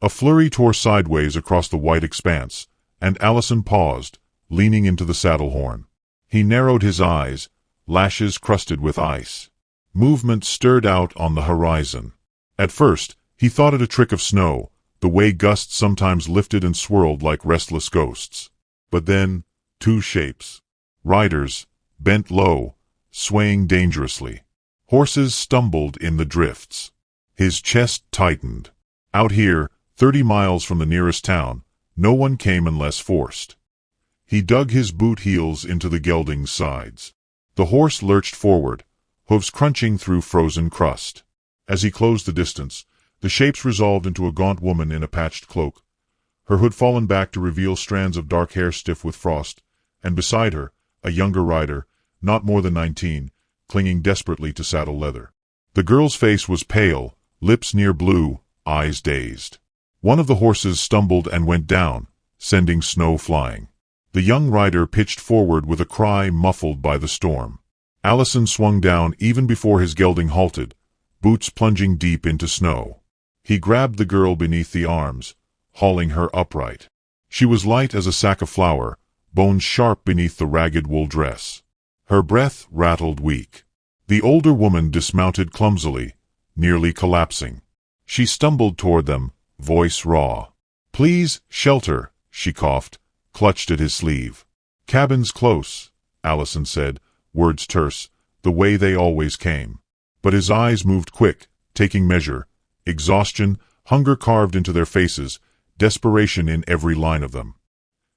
A flurry tore sideways across the white expanse, and Allison paused, leaning into the saddle horn. He narrowed his eyes, lashes crusted with ice. Movement stirred out on the horizon. At first, he thought it a trick of snow, the way gusts sometimes lifted and swirled like restless ghosts. But then, two shapes. Riders, bent low, swaying dangerously. Horses stumbled in the drifts. His chest tightened. Out here, 30 miles from the nearest town, no one came unless forced. He dug his boot heels into the gelding's sides. The horse lurched forward, hooves crunching through frozen crust. As he closed the distance, the shapes resolved into a gaunt woman in a patched cloak, her hood fallen back to reveal strands of dark hair stiff with frost, and beside her, a younger rider, not more than 19, clinging desperately to saddle leather. The girl's face was pale, lips near blue, eyes dazed. One of the horses stumbled and went down, sending snow flying. The young rider pitched forward with a cry muffled by the storm. Allison swung down even before his gelding halted, boots plunging deep into snow. He grabbed the girl beneath the arms, hauling her upright. She was light as a sack of flour, bones sharp beneath the ragged wool dress. Her breath rattled weak. The older woman dismounted clumsily, nearly collapsing. She stumbled toward them, voice raw. "Please, shelter," she coughed, clutched at his sleeve. "Cabin's close," Allison said, words terse, the way they always came. But his eyes moved quick, taking measure. Exhaustion, hunger carved into their faces, desperation in every line of them.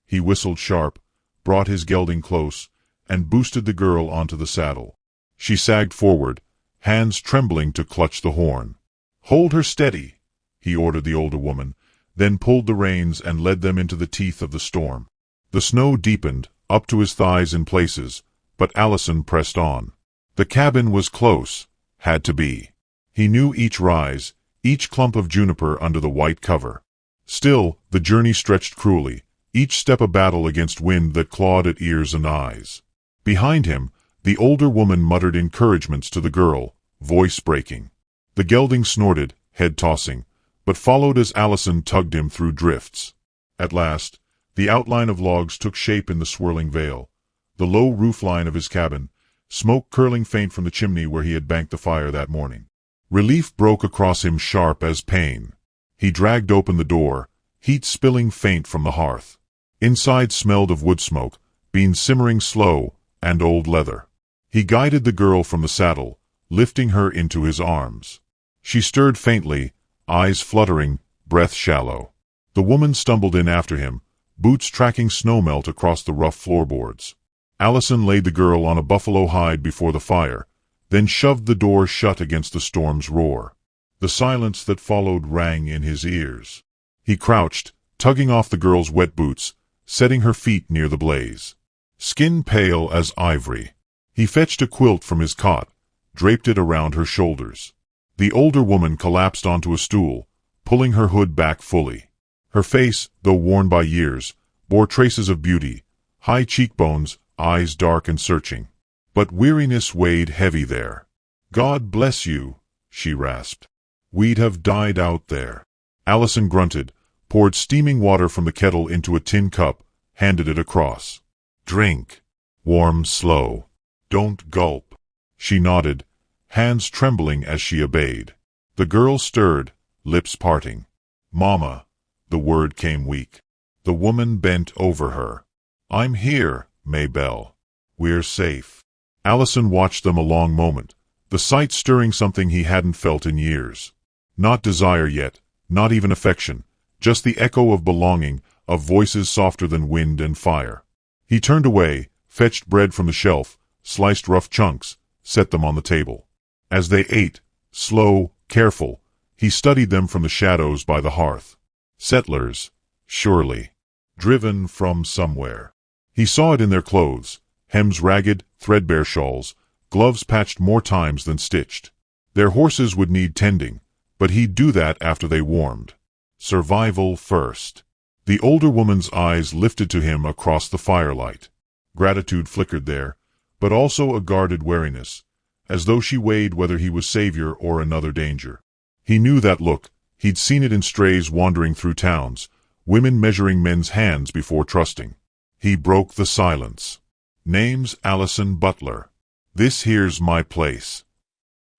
He whistled sharp, brought his gelding close, and boosted the girl onto the saddle. She sagged forward, hands trembling to clutch the horn. "Hold her steady," he ordered the older woman, then pulled the reins and led them into the teeth of the storm. The snow deepened, up to his thighs in places, but Allison pressed on. The cabin was close, had to be. He knew each rise, each clump of juniper under the white cover. Still, the journey stretched cruelly, each step a battle against wind that clawed at ears and eyes. Behind him, the older woman muttered encouragements to the girl, voice breaking. The gelding snorted, head tossing, but followed as Allison tugged him through drifts. At last, the outline of logs took shape in the swirling veil, the low roofline of his cabin, smoke curling faint from the chimney where he had banked the fire that morning. Relief broke across him sharp as pain. He dragged open the door, heat spilling faint from the hearth. Inside smelled of wood smoke, beans simmering slow, and old leather. He guided the girl from the saddle, lifting her into his arms. She stirred faintly, eyes fluttering, breath shallow. The woman stumbled in after him, boots tracking snowmelt across the rough floorboards. Allison laid the girl on a buffalo hide before the fire, then shoved the door shut against the storm's roar. The silence that followed rang in his ears. He crouched, tugging off the girl's wet boots, setting her feet near the blaze. Skin pale as ivory. He fetched a quilt from his cot, draped it around her shoulders. The older woman collapsed onto a stool, pulling her hood back fully. Her face, though worn by years, bore traces of beauty, high cheekbones, eyes dark and searching. But weariness weighed heavy there. "God bless you," she rasped. "We'd have died out there." Allison grunted, poured steaming water from the kettle into a tin cup, handed it across. "Drink. Warm slow. Don't gulp." She nodded, hands trembling as she obeyed. The girl stirred, lips parting. "Mama," the word came weak. The woman bent over her. "I'm here, Maybelle. We're safe." Allison watched them a long moment, the sight stirring something he hadn't felt in years. Not desire yet, not even affection, just the echo of belonging, of voices softer than wind and fire. He turned away, fetched bread from the shelf, sliced rough chunks, set them on the table. As they ate, slow, careful, he studied them from the shadows by the hearth. Settlers, surely. Driven from somewhere. He saw it in their clothes, hems ragged, threadbare shawls, gloves patched more times than stitched. Their horses would need tending, but he'd do that after they warmed. Survival first. The older woman's eyes lifted to him across the firelight. Gratitude flickered there, but also a guarded wariness, as though she weighed whether he was savior or another danger. He knew that look, He'd seen it in strays wandering through towns, women measuring men's hands before trusting. He broke the silence. "Name's Allison Butler. This here's my place."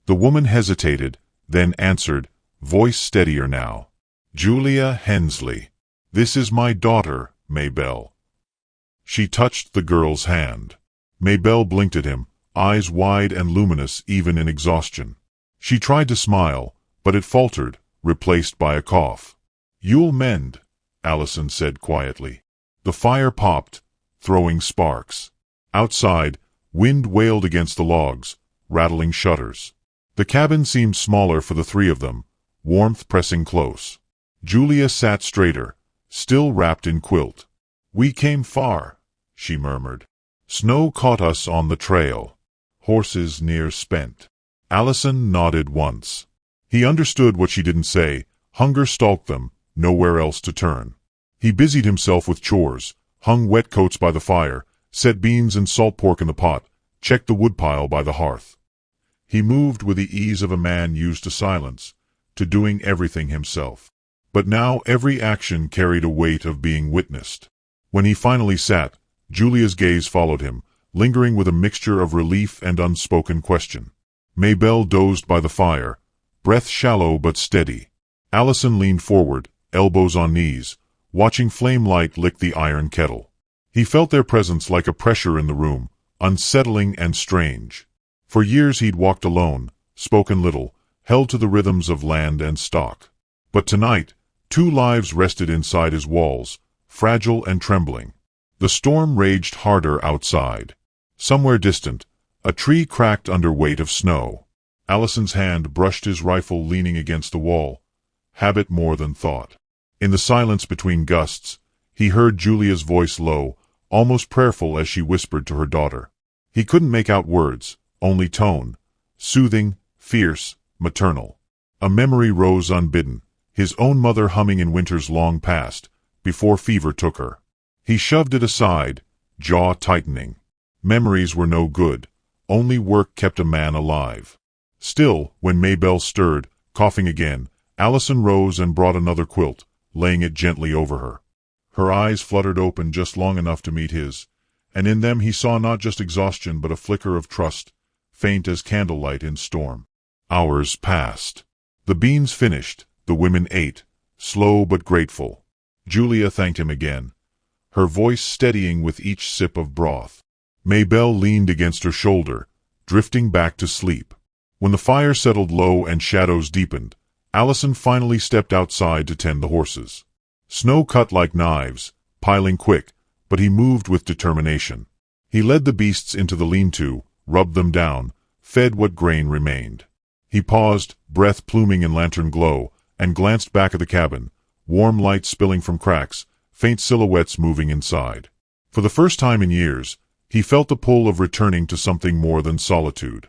The woman hesitated, then answered, voice steadier now. "Julia Hensley. This is my daughter, Maybelle." She touched the girl's hand. Maybelle blinked at him, eyes wide and luminous even in exhaustion. She tried to smile, but it faltered, replaced by a cough. "You'll mend," Allison said quietly. The fire popped, throwing sparks. Outside, wind wailed against the logs, rattling shutters. The cabin seemed smaller for the three of them, warmth pressing close. Julia sat straighter, still wrapped in quilt. "We came far," she murmured. "Snow caught us on the trail. Horses near spent." Allison nodded once. He understood what she didn't say. Hunger stalked them, nowhere else to turn. He busied himself with chores, hung wet coats by the fire, set beans and salt pork in the pot, checked the woodpile by the hearth. He moved with the ease of a man used to silence, to doing everything himself. But now every action carried a weight of being witnessed. When he finally sat, Julia's gaze followed him, lingering with a mixture of relief and unspoken question. Maybelle dozed by the fire, breath shallow but steady. Allison leaned forward, elbows on knees, watching flame light lick the iron kettle. He felt their presence like a pressure in the room, unsettling and strange. For years he'd walked alone, spoken little, held to the rhythms of land and stock. But tonight, two lives rested inside his walls, fragile and trembling. The storm raged harder outside. Somewhere distant, a tree cracked under weight of snow. Allison's hand brushed his rifle leaning against the wall, habit more than thought. In the silence between gusts, he heard Julia's voice low, almost prayerful as she whispered to her daughter. He couldn't make out words, only tone, soothing, fierce, maternal. A memory rose unbidden, his own mother humming in winters long past, before fever took her. He shoved it aside, jaw tightening. Memories were no good, only work kept a man alive. Still, when Maybelle stirred, coughing again, Allison rose and brought another quilt, laying it gently over her. Her eyes fluttered open just long enough to meet his, and in them he saw not just exhaustion but a flicker of trust, faint as candlelight in storm. Hours passed. The beans finished, the women ate, slow but grateful. Julia thanked him again, her voice steadying with each sip of broth. Maybelle leaned against her shoulder, drifting back to sleep. When the fire settled low and shadows deepened, Allison finally stepped outside to tend the horses. Snow cut like knives, piling quick, but he moved with determination. He led the beasts into the lean-to, rubbed them down, fed what grain remained. He paused, breath pluming in lantern glow, and glanced back at the cabin, warm light spilling from cracks, faint silhouettes moving inside. For the first time in years, he felt the pull of returning to something more than solitude.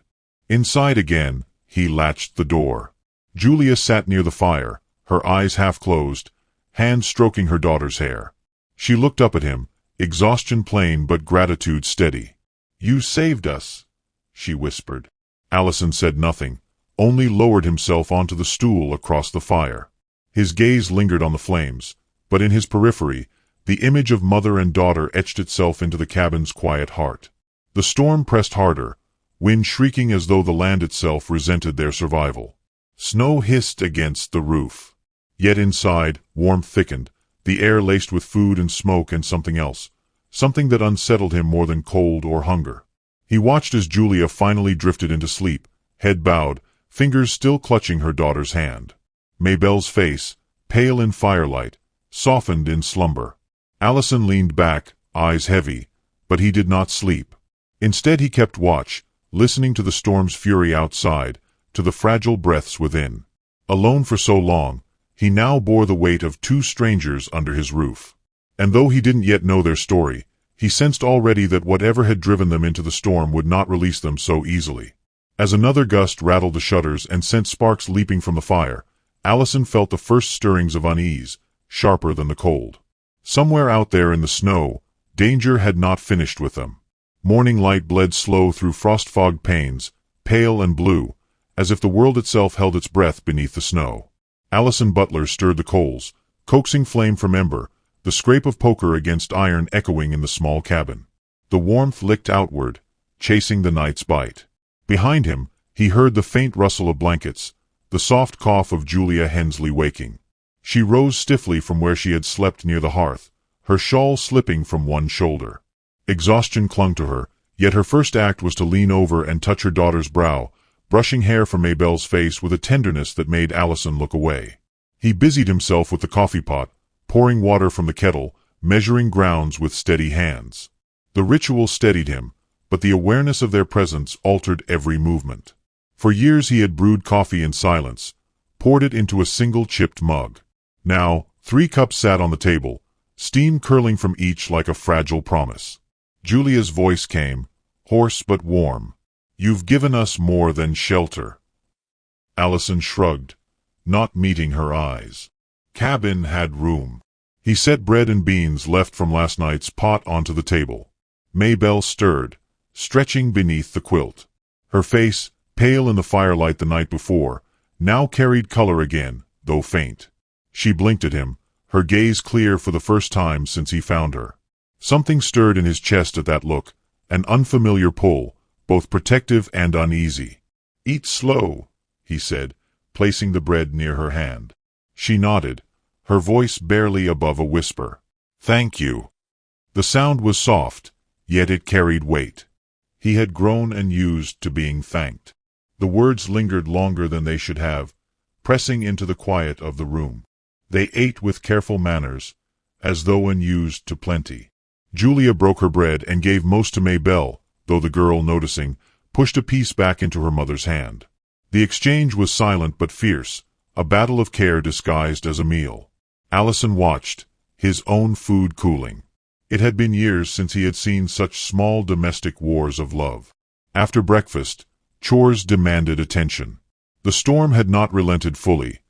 Inside again, he latched the door. Julia sat near the fire, her eyes half closed, hands stroking her daughter's hair. She looked up at him, exhaustion plain but gratitude steady. "You saved us," she whispered. Allison said nothing, only lowered himself onto the stool across the fire. His gaze lingered on the flames, but in his periphery, the image of mother and daughter etched itself into the cabin's quiet heart. The storm pressed harder, wind shrieking as though the land itself resented their survival. Snow hissed against the roof. Yet inside, warmth thickened, the air laced with food and smoke and something else, something that unsettled him more than cold or hunger. He watched as Julia finally drifted into sleep, head bowed, fingers still clutching her daughter's hand. Maybelle's face, pale in firelight, softened in slumber. Allison leaned back, eyes heavy, but he did not sleep. Instead he kept watch, listening to the storm's fury outside, to the fragile breaths within. Alone for so long, he now bore the weight of two strangers under his roof. And though he didn't yet know their story, he sensed already that whatever had driven them into the storm would not release them so easily. As another gust rattled the shutters and sent sparks leaping from the fire, Allison felt the first stirrings of unease, sharper than the cold. Somewhere out there in the snow, danger had not finished with them. Morning light bled slow through frost-fogged panes, pale and blue, as if the world itself held its breath beneath the snow. Allison Butler stirred the coals, coaxing flame from ember, the scrape of poker against iron echoing in the small cabin. The warmth licked outward, chasing the night's bite. Behind him, he heard the faint rustle of blankets, the soft cough of Julia Hensley waking. She rose stiffly from where she had slept near the hearth, her shawl slipping from one shoulder. Exhaustion clung to her, yet her first act was to lean over and touch her daughter's brow, brushing hair from Maybelle's face with a tenderness that made Allison look away. He busied himself with the coffee pot, pouring water from the kettle, measuring grounds with steady hands. The ritual steadied him, but the awareness of their presence altered every movement. For years he had brewed coffee in silence, poured it into a single chipped mug. Now, 3 cups sat on the table, steam curling from each like a fragile promise. Julia's voice came, hoarse but warm. "You've given us more than shelter." Allison shrugged, not meeting her eyes. Cabin had room. He set bread and beans left from last night's pot onto the table. Maybelle stirred, stretching beneath the quilt. Her face, pale in the firelight the night before, now carried color again, though faint. She blinked at him, her gaze clear for the first time since he found her. Something stirred in his chest at that look, an unfamiliar pull, both protective and uneasy. "Eat slow," he said, placing the bread near her hand. She nodded, her voice barely above a whisper. "Thank you." The sound was soft, yet it carried weight. He had grown and used to being thanked. The words lingered longer than they should have, pressing into the quiet of the room. They ate with careful manners, as though unused to plenty. Julia broke her bread and gave most to Maybelle, though the girl, noticing, pushed a piece back into her mother's hand. The exchange was silent but fierce, a battle of care disguised as a meal. Allison watched, his own food cooling. It had been years since he had seen such small domestic wars of love. After breakfast, chores demanded attention. The storm had not relented fully.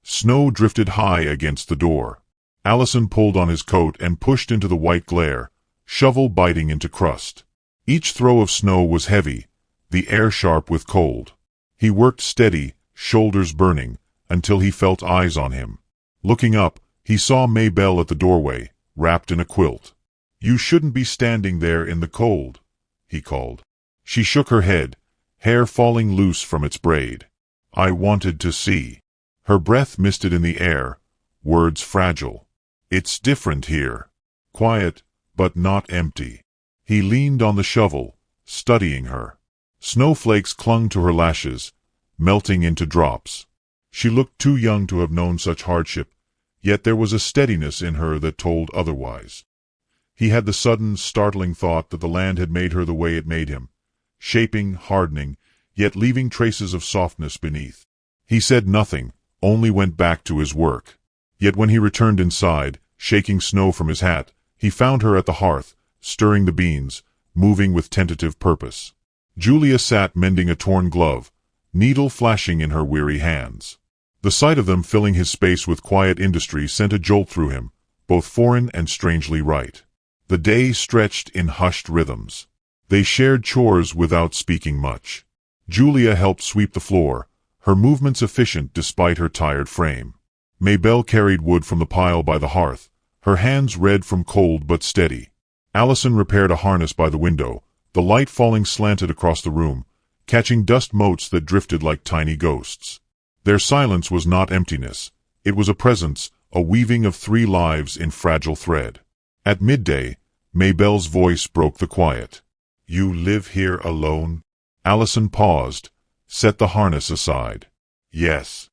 Snow drifted high against the door. Allison pulled on his coat and pushed into the white glare, shovel biting into crust. Each throw of snow was heavy, the air sharp with cold. He worked steady, shoulders burning, until he felt eyes on him. Looking up, he saw Maybelle at the doorway, wrapped in a quilt. "You shouldn't be standing there in the cold," he called. She shook her head, hair falling loose from its braid. "I wanted to see." Her breath misted in the air, words fragile. "It's different here. Quiet, but not empty." He leaned on the shovel, studying her. Snowflakes clung to her lashes, melting into drops. She looked too young to have known such hardship, yet there was a steadiness in her that told otherwise. He had the sudden, startling thought that the land had made her the way it made him, shaping, hardening, yet leaving traces of softness beneath. He said nothing, only went back to his work. Yet when he returned inside, shaking snow from his hat, he found her at the hearth, stirring the beans, moving with tentative purpose. Julia sat mending a torn glove, needle flashing in her weary hands. The sight of them filling his space with quiet industry sent a jolt through him, both foreign and strangely right. The day stretched in hushed rhythms. They shared chores without speaking much. Julia helped sweep the floor, her movements efficient despite her tired frame. Maybelle carried wood from the pile by the hearth, her hands red from cold but steady. Allison repaired a harness by the window, the light falling slanted across the room, catching dust motes that drifted like tiny ghosts. Their silence was not emptiness. It was a presence, a weaving of 3 lives in fragile thread. At midday, Maybelle's voice broke the quiet. "You live here alone?" Allison paused, set the harness aside. "Yes."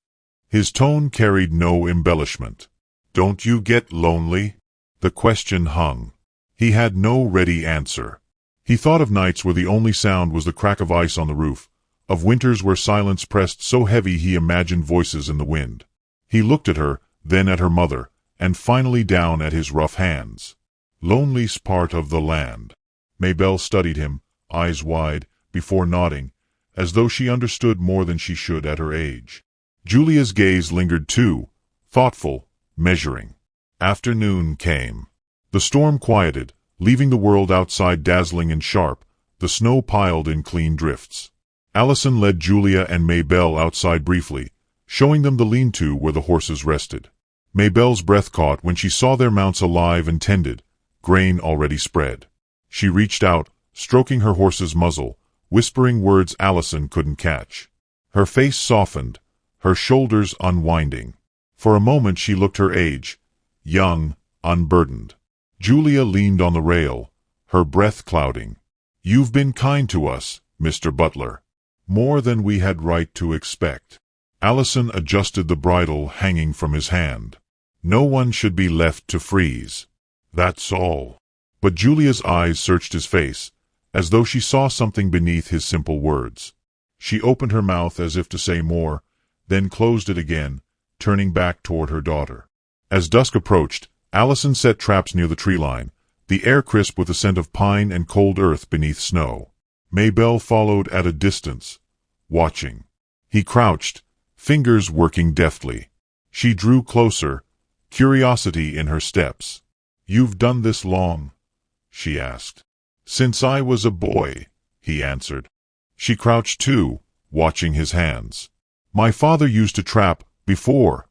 His tone carried no embellishment. "Don't you get lonely?" The question hung. He had no ready answer. He thought of nights where the only sound was the crack of ice on the roof, of winters where silence pressed so heavy he imagined voices in the wind. He looked at her, then at her mother, and finally down at his rough hands. "Lonely's part of the land." Maybelle studied him, eyes wide, before nodding, as though she understood more than she should at her age. Julia's gaze lingered too, thoughtful, measuring. Afternoon came. The storm quieted, leaving the world outside dazzling and sharp, the snow piled in clean drifts. Allison led Julia and Maybelle outside briefly, showing them the lean-to where the horses rested. Maybelle's breath caught when she saw their mounts alive and tended, grain already spread. She reached out, stroking her horse's muzzle, whispering words Allison couldn't catch. Her face softened, her shoulders unwinding. For a moment she looked her age, young, unburdened. Julia leaned on the rail, her breath clouding. "You've been kind to us, Mr. Butler. More than we had right to expect." Allison adjusted the bridle hanging from his hand. "No one should be left to freeze. That's all." But Julia's eyes searched his face, as though she saw something beneath his simple words. She opened her mouth as if to say more, then closed it again, turning back toward her daughter. As dusk approached, Allison set traps near the tree line, the air crisp with the scent of pine and cold earth beneath snow. Maybelle followed at a distance, watching. He crouched, fingers working deftly. She drew closer, curiosity in her steps. "You've done this long?" she asked. "Since I was a boy," he answered. She crouched too, watching his hands. "My father used to trap, before."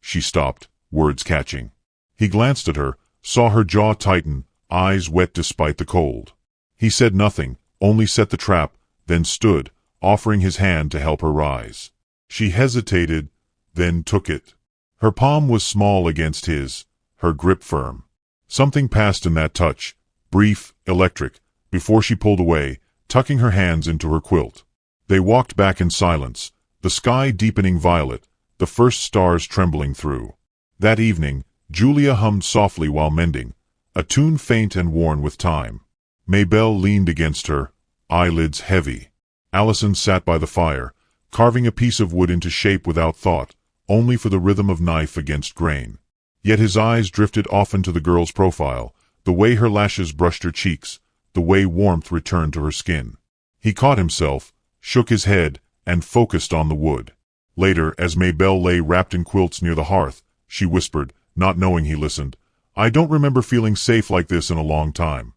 She stopped, words catching. He glanced at her, saw her jaw tighten, eyes wet despite the cold. He said nothing, only set the trap, then stood, offering his hand to help her rise. She hesitated, then took it. Her palm was small against his, her grip firm. Something passed in that touch, brief, electric, before she pulled away, tucking her hands into her quilt. They walked back in silence, the sky deepening violet, the first stars trembling through. That evening, Julia hummed softly while mending, a tune faint and worn with time. Maybelle leaned against her, eyelids heavy. Allison sat by the fire, carving a piece of wood into shape without thought, only for the rhythm of knife against grain. Yet his eyes drifted often to the girl's profile, the way her lashes brushed her cheeks, the way warmth returned to her skin. He caught himself, shook his head, and focused on the wood. Later, as Maybelle lay wrapped in quilts near the hearth, she whispered, not knowing he listened, "I don't remember feeling safe like this in a long time."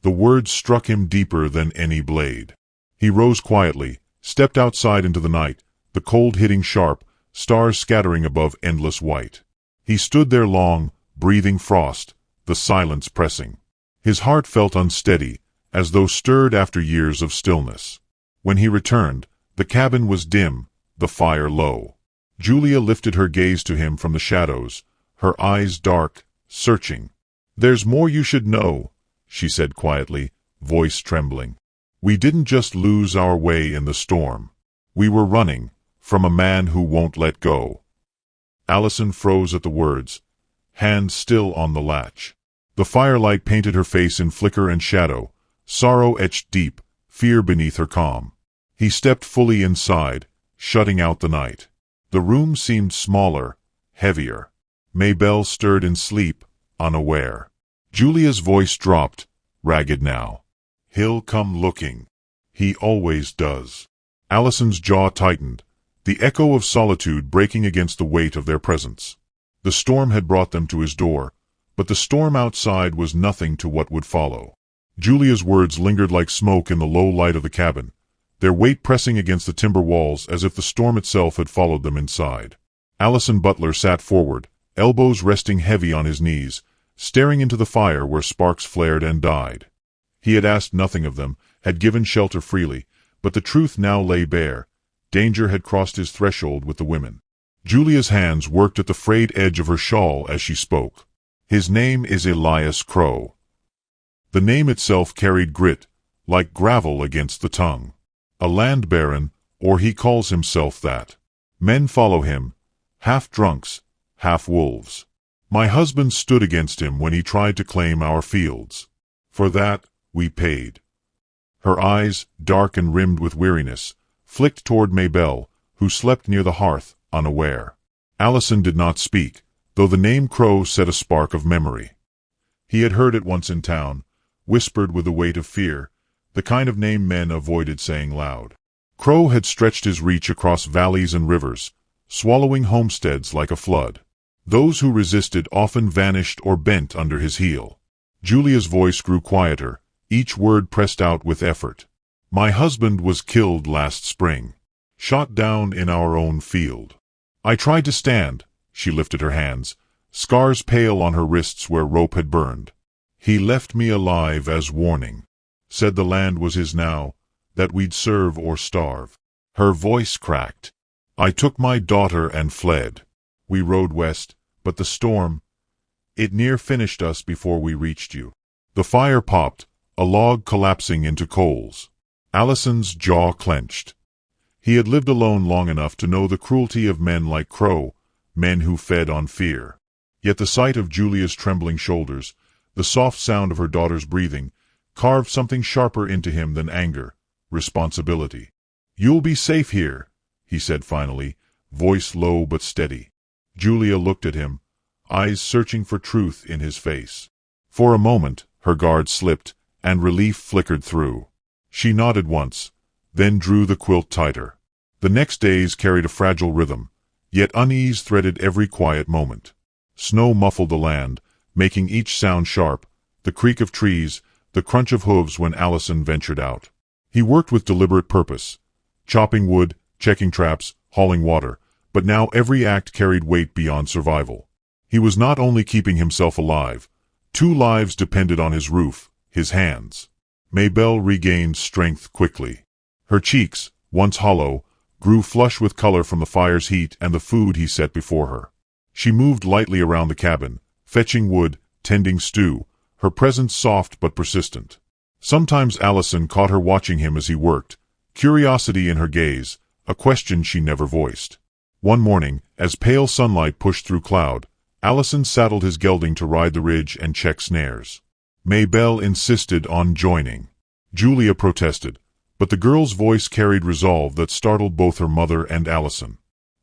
The words struck him deeper than any blade. He rose quietly, stepped outside into the night, the cold hitting sharp, stars scattering above endless white. He stood there long, breathing frost, the silence pressing. His heart felt unsteady, as though stirred after years of stillness. When he returned, the cabin was dim, the fire low. Julia lifted her gaze to him from the shadows, her eyes dark, searching. "There's more you should know," she said quietly, voice trembling. "We didn't just lose our way in the storm. We were running from a man who won't let go." Allison froze at the words, hand still on the latch. The firelight painted her face in flicker and shadow, sorrow etched deep, fear beneath her calm. He stepped fully inside, shutting out the night. The room seemed smaller, heavier. Maybelle stirred in sleep, unaware. Julia's voice dropped, ragged now. "He'll come looking. He always does." Allison's jaw tightened, the echo of solitude breaking against the weight of their presence. The storm had brought them to his door, but the storm outside was nothing to what would follow. Julia's words lingered like smoke in the low light of the cabin, their weight pressing against the timber walls as if the storm itself had followed them inside. Allison Butler sat forward, elbows resting heavy on his knees, staring into the fire where sparks flared and died. He had asked nothing of them, had given shelter freely, but the truth now lay bare. Danger had crossed his threshold with the women. Julia's hands worked at the frayed edge of her shawl as she spoke. "His name is Elias Crow." The name itself carried grit, like gravel against the tongue. A land baron, or he calls himself that. Men follow him, half drunks, half wolves. My husband stood against him when he tried to claim our fields. For that, we paid. Her eyes, dark and rimmed with weariness, flicked toward Maybelle, who slept near the hearth, unaware. Allison did not speak, though the name Crow set a spark of memory. He had heard it once in town, whispered with the weight of fear, the kind of name men avoided saying loud. Crow had stretched his reach across valleys and rivers, swallowing homesteads like a flood. Those who resisted often vanished or bent under his heel. Julia's voice grew quieter, each word pressed out with effort. "My husband was killed last spring, shot down in our own field. I tried to stand. She lifted her hands, scars pale on her wrists where rope had burned. He left me alive as warning. Said the land was his now, that we'd serve or starve. Her voice cracked. I took my daughter and fled. We rode west, but the storm, it near finished us before we reached you. The fire popped, a log collapsing into coals. Allison's jaw clenched. He had lived alone long enough to know the cruelty of men like Crow, men who fed on fear. Yet the sight of Julia's trembling shoulders, the soft sound of her daughter's breathing, carved something sharper into him than anger, responsibility. You'll be safe here, he said finally, voice low but steady. Julia looked at him, eyes searching for truth in his face. For a moment, her guard slipped, and relief flickered through. She nodded once, then drew the quilt tighter. The next days carried a fragile rhythm, yet unease threaded every quiet moment. Snow muffled the land, making each sound sharp, the creak of trees, the crunch of hooves when Allison ventured out. He worked with deliberate purpose, chopping wood, checking traps, hauling water, but now every act carried weight beyond survival. He was not only keeping himself alive. 2 lives depended on his roof, his hands. Maybelle regained strength quickly. Her cheeks, once hollow, grew flush with color from the fire's heat and the food he set before her. She moved lightly around the cabin, fetching wood, tending stew, her presence soft but persistent. Sometimes Allison caught her watching him as he worked, curiosity in her gaze, a question she never voiced. One morning, as pale sunlight pushed through cloud, Allison saddled his gelding to ride the ridge and check snares. Maybelle insisted on joining. Julia protested, but the girl's voice carried resolve that startled both her mother and Allison.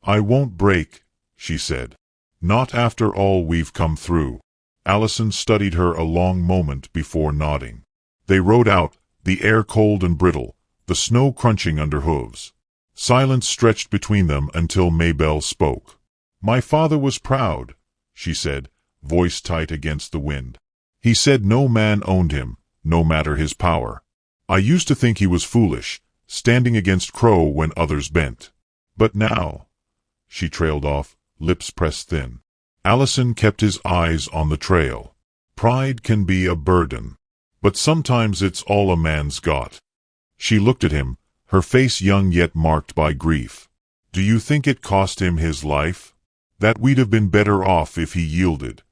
I won't break, she said. Not after all we've come through. Allison studied her a long moment before nodding. They rode out, the air cold and brittle, the snow crunching under hooves. Silence stretched between them until Maybelle spoke. My father was proud, she said, voice tight against the wind. He said no man owned him, no matter his power. I used to think he was foolish, standing against Crow when others bent. But now, she trailed off, lips pressed thin. Allison kept his eyes on the trail. Pride can be a burden, but sometimes it's all a man's got. She looked at him, her face young yet marked by grief. Do you think it cost him his life? That we'd have been better off if he yielded.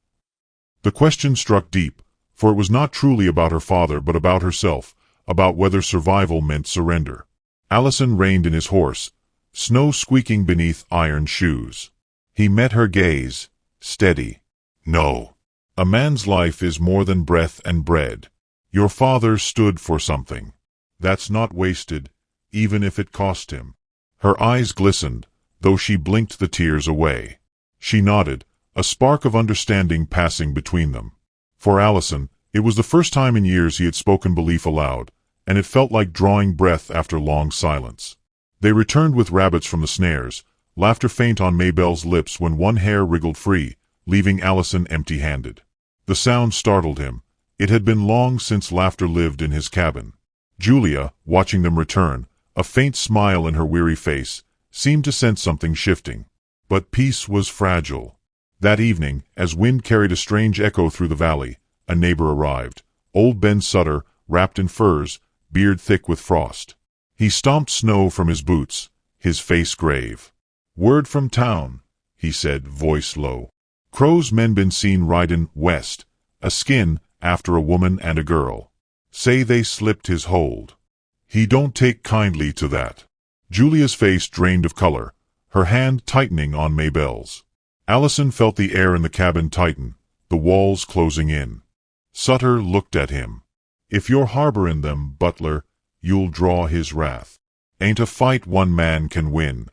The question struck deep, for it was not truly about her father but about herself, about whether survival meant surrender. Allison reined in his horse, snow squeaking beneath iron shoes. He met her gaze, steady. No. A man's life is more than breath and bread. Your father stood for something. That's not wasted, even if it cost him. Her eyes glistened, though she blinked the tears away. She nodded, a spark of understanding passing between them. For Allison, it was the first time in years he had spoken belief aloud, and it felt like drawing breath after long silence. They returned with rabbits from the snares, laughter faint on Maybelle's lips when one hair wriggled free, leaving Allison empty-handed. The sound startled him. It had been long since laughter lived in his cabin. Julia, watching them return, a faint smile in her weary face, seemed to sense something shifting. But peace was fragile. That evening, as wind carried a strange echo through the valley, a neighbor arrived, old Ben Sutter, wrapped in furs, beard thick with frost. He stomped snow from his boots, his face grave. Word from town, he said, voice low. Crow's men been seen ridin' west, a skin, after a woman and a girl. Say they slipped his hold. He don't take kindly to that. Julia's face drained of color, her hand tightening on Maybelle's. Allison felt the air in the cabin tighten, the walls closing in. Sutter looked at him. If you're harborin' them, Butler, you'll draw his wrath. Ain't a fight one man can win.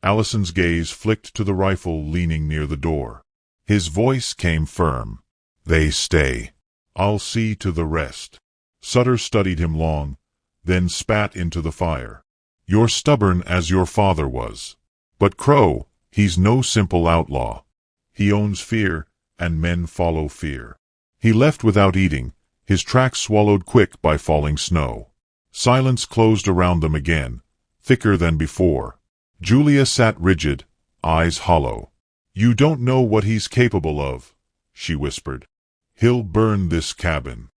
Allison's gaze flicked to the rifle leaning near the door. His voice came firm. They stay. I'll see to the rest. Sutter studied him long, then spat into the fire. You're stubborn as your father was. But Crow, he's no simple outlaw. He owns fear, and men follow fear. He left without eating, his tracks swallowed quick by falling snow. Silence closed around them again, thicker than before. Julia sat rigid, eyes hollow. "You don't know what he's capable of," she whispered. "He'll burn this cabin.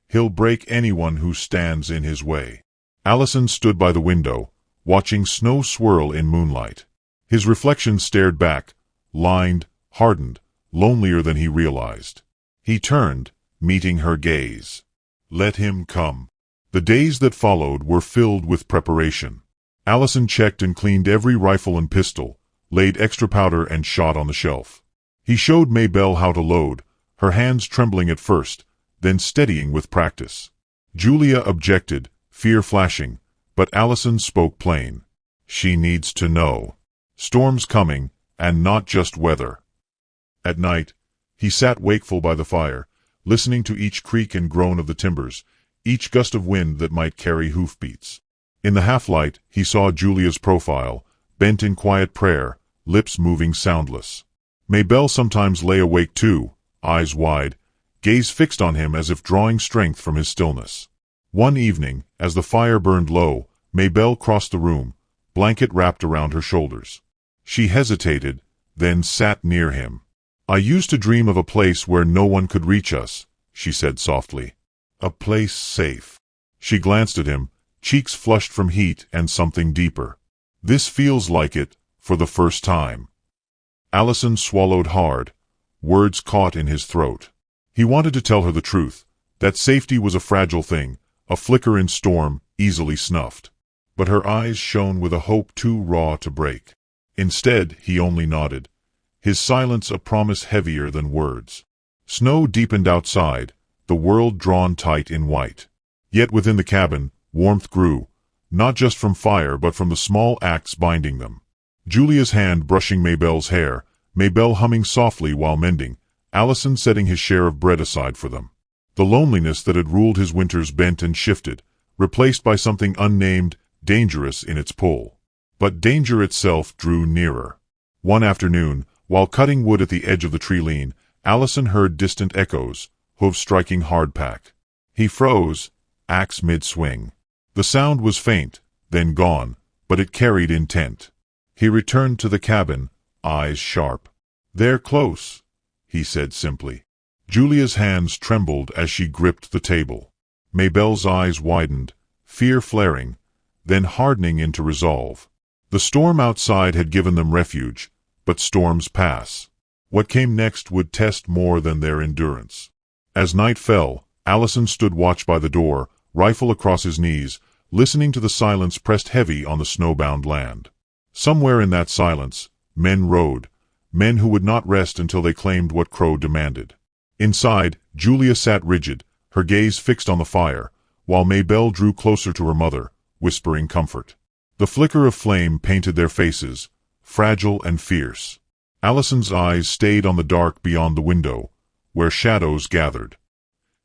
He'll break anyone who stands in his way." Allison stood by the window, watching snow swirl in moonlight. His reflection stared back, lined, hardened, lonelier than he realized. He turned, meeting her gaze. Let him come. The days that followed were filled with preparation. Allison checked and cleaned every rifle and pistol, laid extra powder and shot on the shelf. He showed Maybelle how to load, her hands trembling at first, then steadying with practice. Julia objected, fear flashing, but Allison spoke plain. She needs to know. Storm's coming, and not just weather. At night, he sat wakeful by the fire, listening to each creak and groan of the timbers, each gust of wind that might carry hoofbeats. In the half-light, he saw Julia's profile, bent in quiet prayer, lips moving soundless. Maybelle sometimes lay awake too, eyes wide, gaze fixed on him as if drawing strength from his stillness. One evening, as the fire burned low, Maybelle crossed the room, blanket wrapped around her shoulders. She hesitated, then sat near him. "I used to dream of a place where no one could reach us," she said softly. "A place safe." She glanced at him, cheeks flushed from heat and something deeper. "This feels like it, for the first time." Allison swallowed hard, words caught in his throat. He wanted to tell her the truth, that safety was a fragile thing, a flicker in storm, easily snuffed. But her eyes shone with a hope too raw to break. Instead, he only nodded, his silence a promise heavier than words. Snow deepened outside, the world drawn tight in white. Yet within the cabin, warmth grew, not just from fire but from the small acts binding them. Julia's hand brushing Maybelle's hair, Maybelle humming softly while mending, Allison setting his share of bread aside for them. The loneliness that had ruled his winters bent and shifted, replaced by something unnamed, dangerous in its pull. But danger itself drew nearer. One afternoon, while cutting wood at the edge of the tree lean, Allison heard distant echoes, hooves striking hardpack. He froze, axe mid-swing. The sound was faint, then gone, but it carried intent. He returned to the cabin, eyes sharp. "They're close," he said simply. Julia's hands trembled as she gripped the table. Maybelle's eyes widened, fear flaring, then hardening into resolve. The storm outside had given them refuge, but storms pass. What came next would test more than their endurance. As night fell, Allison stood watch by the door, rifle across his knees, listening to the silence pressed heavy on the snowbound land. Somewhere in that silence, men rode, men who would not rest until they claimed what Crow demanded. Inside, Julia sat rigid, her gaze fixed on the fire, while Maybelle drew closer to her mother, whispering comfort. The flicker of flame painted their faces, fragile and fierce. Allison's eyes stayed on the dark beyond the window, where shadows gathered.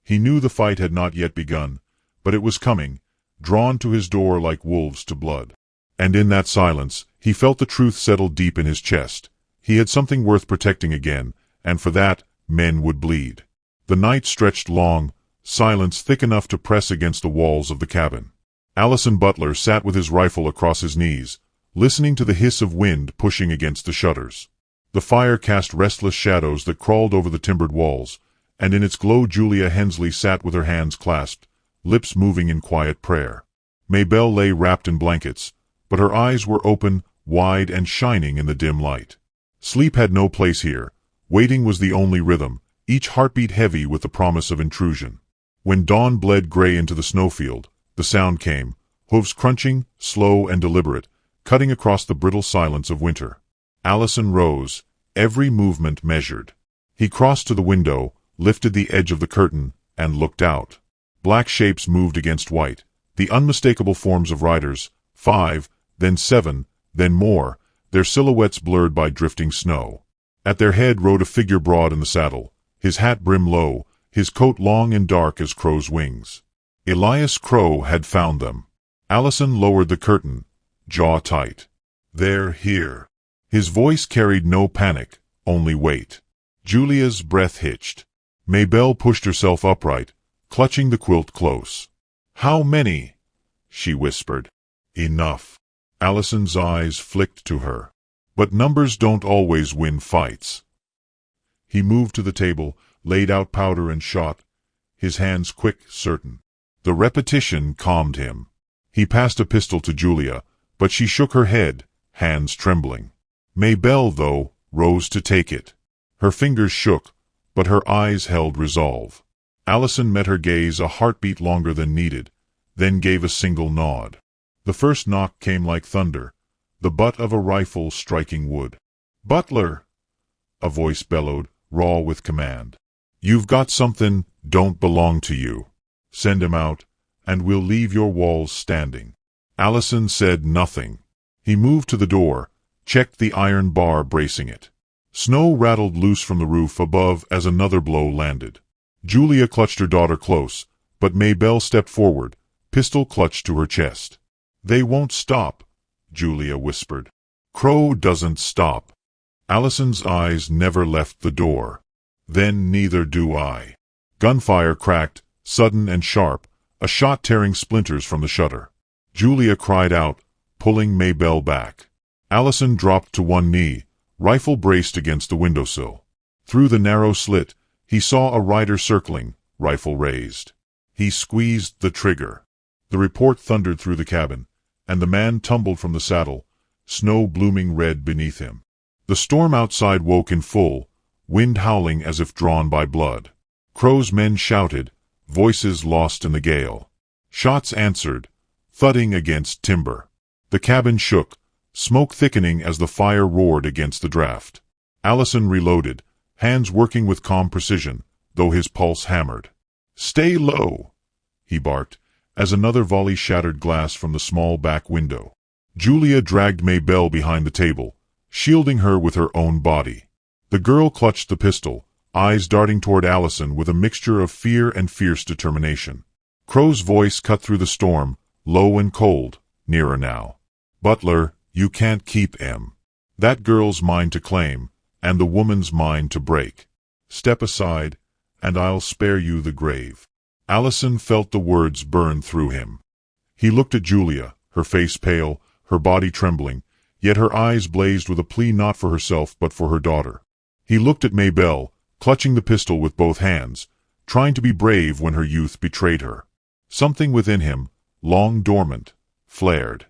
He knew the fight had not yet begun, but it was coming, drawn to his door like wolves to blood. And in that silence, he felt the truth settle deep in his chest. He had something worth protecting again, and for that, men would bleed. The night stretched long, silence thick enough to press against the walls of the cabin. Allison Butler sat with his rifle across his knees, listening to the hiss of wind pushing against the shutters. The fire cast restless shadows that crawled over the timbered walls, and in its glow Julia Hensley sat with her hands clasped, lips moving in quiet prayer. Maybelle lay wrapped in blankets, but her eyes were open, wide and shining in the dim light. Sleep had no place here. Waiting was the only rhythm, each heartbeat heavy with the promise of intrusion. When dawn bled gray into the snowfield, the sound came, hooves crunching, slow and deliberate, cutting across the brittle silence of winter. Allison rose, every movement measured. He crossed to the window, lifted the edge of the curtain, and looked out. Black shapes moved against white, the unmistakable forms of riders, 5, then 7, then more, their silhouettes blurred by drifting snow. At their head rode a figure broad in the saddle, his hat brim low, his coat long and dark as Crow's wings. Elias Crow had found them. Allison lowered the curtain, jaw tight. "They're here." His voice carried no panic, only weight. Julia's breath hitched. Maybelle pushed herself upright, clutching the quilt close. "How many?" she whispered. "Enough." Allison's eyes flicked to her. But numbers don't always win fights. He moved to the table, laid out powder and shot, his hands quick, certain. The repetition calmed him. He passed a pistol to Julia, but she shook her head, hands trembling. Maybelle, though, rose to take it. Her fingers shook, but her eyes held resolve. Allison met her gaze a heartbeat longer than needed, then gave a single nod. The first knock came like thunder, the butt of a rifle striking wood. "Butler!" a voice bellowed, raw with command. "You've got something don't belong to you. Send him out, and we'll leave your walls standing." Allison said nothing. He moved to the door, checked the iron bar bracing it. Snow rattled loose from the roof above as another blow landed. Julia clutched her daughter close, but Maybelle stepped forward, pistol clutched to her chest. "They won't stop," Julia whispered. "Crow doesn't stop." Allison's eyes never left the door. "Then neither do I." Gunfire cracked, sudden and sharp, a shot tearing splinters from the shutter. Julia cried out, pulling Maybelle back. Allison dropped to one knee, rifle braced against the windowsill. Through the narrow slit, he saw a rider circling, rifle raised. He squeezed the trigger. The report thundered through the cabin, and the man tumbled from the saddle, snow blooming red beneath him. The storm outside woke in full, wind howling as if drawn by blood. Crow's men shouted, voices lost in the gale. Shots answered, thudding against timber. The cabin shook, smoke thickening as the fire roared against the draft. Allison reloaded, hands working with calm precision, though his pulse hammered. "Stay low," he barked, as another volley shattered glass from the small back window. Julia dragged Maybelle behind the table, shielding her with her own body. The girl clutched the pistol, eyes darting toward Allison with a mixture of fear and fierce determination. Crow's voice cut through the storm, low and cold, nearer now. "Butler, you can't keep him. That girl's mine to claim, and the woman's mine to break. Step aside, and I'll spare you the grave." Allison felt the words burn through him. He looked at Julia, her face pale, her body trembling, yet her eyes blazed with a plea not for herself but for her daughter. He looked at Maybelle, clutching the pistol with both hands, trying to be brave when her youth betrayed her. Something within him, long dormant, flared.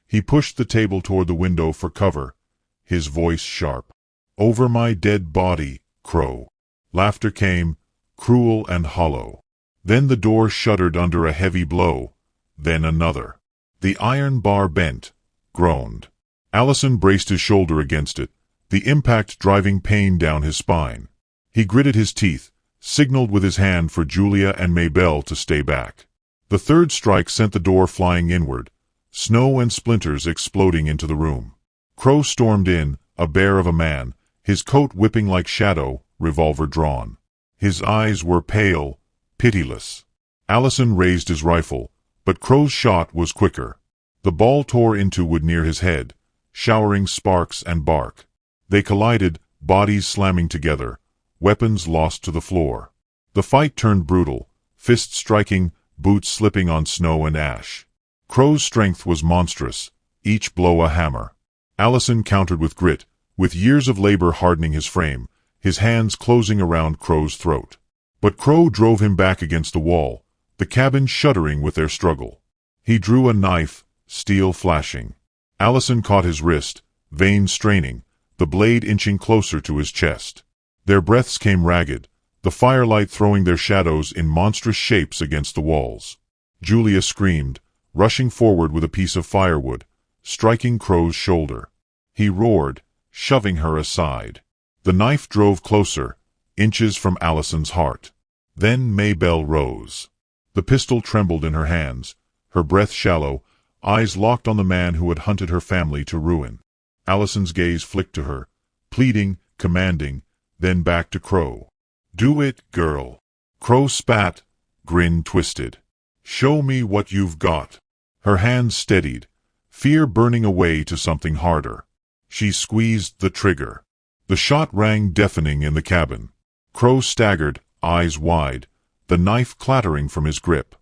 He pushed the table toward the window for cover, his voice sharp. "Over my dead body, Crow." Laughter came, cruel and hollow. Then the door shuddered under a heavy blow, then another. The iron bar bent, groaned. Allison braced his shoulder against it, the impact driving pain down his spine. He gritted his teeth, signaled with his hand for Julia and Maybelle to stay back. The third strike sent the door flying inward, snow and splinters exploding into the room. Crow stormed in, a bear of a man, his coat whipping like shadow, revolver drawn. His eyes were pale, pitiless. Allison raised his rifle, but Crow's shot was quicker. The ball tore into wood near his head, showering sparks and bark. They collided, bodies slamming together, weapons lost to the floor. The fight turned brutal, fists striking, boots slipping on snow and ash. Crow's strength was monstrous, each blow a hammer. Allison countered with grit, with years of labor hardening his frame, his hands closing around Crow's throat. But Crow drove him back against the wall, the cabin shuddering with their struggle. He drew a knife, steel flashing. Allison caught his wrist, veins straining, the blade inching closer to his chest. Their breaths came ragged, the firelight throwing their shadows in monstrous shapes against the walls. Julia screamed, rushing forward with a piece of firewood, striking Crow's shoulder. He roared, shoving her aside. The knife drove closer, inches from Allison's heart. Then Maybelle rose. The pistol trembled in her hands, her breath shallow, eyes locked on the man who had hunted her family to ruin. Allison's gaze flicked to her, pleading, commanding, then back to Crow. "Do it, girl." Crow spat, grin twisted. "Show me what you've got." Her hands steadied, fear burning away to something harder. She squeezed the trigger. The shot rang deafening in the cabin. Crow staggered, eyes wide, the knife clattering from his grip.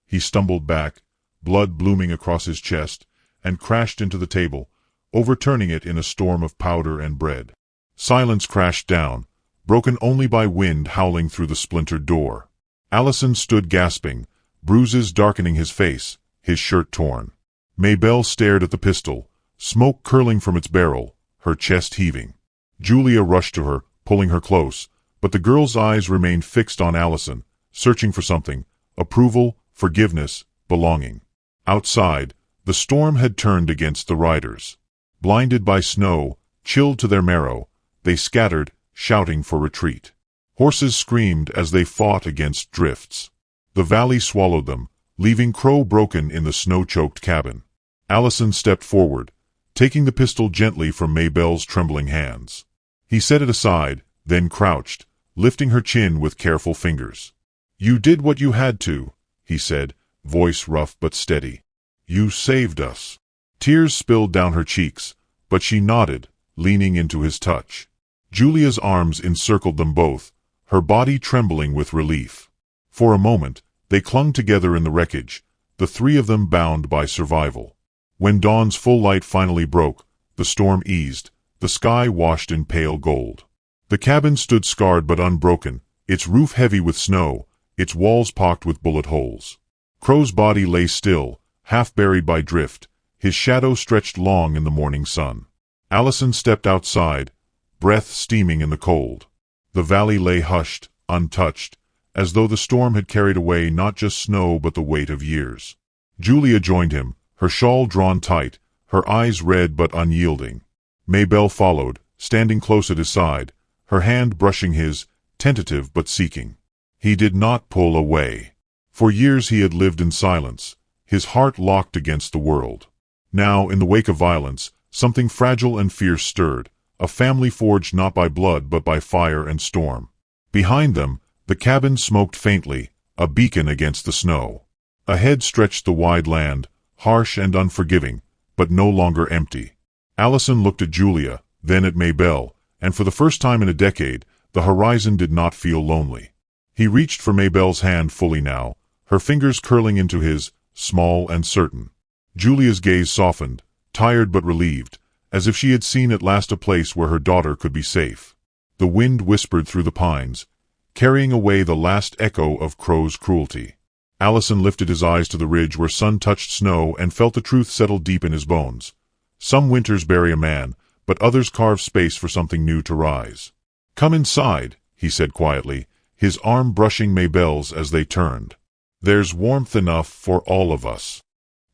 He stumbled back, blood blooming across his chest, and crashed into the table, overturning it in a storm of powder and bread. Silence crashed down, broken only by wind howling through the splintered door. Allison stood gasping, bruises darkening his face, his shirt torn. Maybelle stared at the pistol, smoke curling from its barrel, her chest heaving. Julia rushed to her, pulling her close, but the girl's eyes remained fixed on Allison, searching for something: approval, forgiveness, belonging. Outside, the storm had turned against the riders. Blinded by snow, chilled to their marrow, they scattered, shouting for retreat. Horses screamed as they fought against drifts. The valley swallowed them, leaving Crow broken in the snow-choked cabin. Allison stepped forward, taking the pistol gently from Maybelle's trembling hands. He set it aside, then crouched, lifting her chin with careful fingers. "You did what you had to," he said, voice rough but steady. "You saved us." Tears spilled down her cheeks, but she nodded, leaning into his touch. Julia's arms encircled them both, her body trembling with relief. For a moment, they clung together in the wreckage, the three of them bound by survival. When dawn's full light finally broke, the storm eased, the sky washed in pale gold. The cabin stood scarred but unbroken, its roof heavy with snow, its walls pocked with bullet holes. Crow's body lay still, half buried by drift, his shadow stretched long in the morning sun. Allison stepped outside, breath steaming in the cold. The valley lay hushed, untouched, as though the storm had carried away not just snow but the weight of years. Julia joined him, her shawl drawn tight, her eyes red but unyielding. Maybelle followed, standing close at his side, her hand brushing his, tentative but seeking. He did not pull away. For years he had lived in silence, his heart locked against the world. Now, in the wake of violence, something fragile and fierce stirred, a family forged not by blood but by fire and storm. Behind them, the cabin smoked faintly, a beacon against the snow. Ahead stretched the wide land, harsh and unforgiving, but no longer empty. Allison looked at Julia, then at Maybelle, and for the first time in a decade, the horizon did not feel lonely. He reached for Maybelle's hand fully now, her fingers curling into his, small and certain. Julia's gaze softened, tired but relieved, as if she had seen at last a place where her daughter could be safe. The wind whispered through the pines, carrying away the last echo of Crow's cruelty. Allison lifted his eyes to the ridge where sun touched snow and felt the truth settle deep in his bones. Some winters bury a man, but others carve space for something new to rise. "Come inside," he said quietly, his arm brushing Maybelle's as they turned. "There's warmth enough for all of us."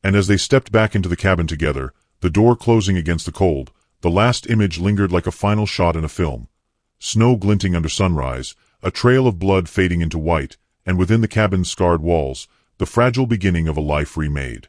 And as they stepped back into the cabin together, the door closing against the cold, the last image lingered like a final shot in a film. Snow glinting under sunrise, a trail of blood fading into white, and within the cabin's scarred walls, the fragile beginning of a life remade.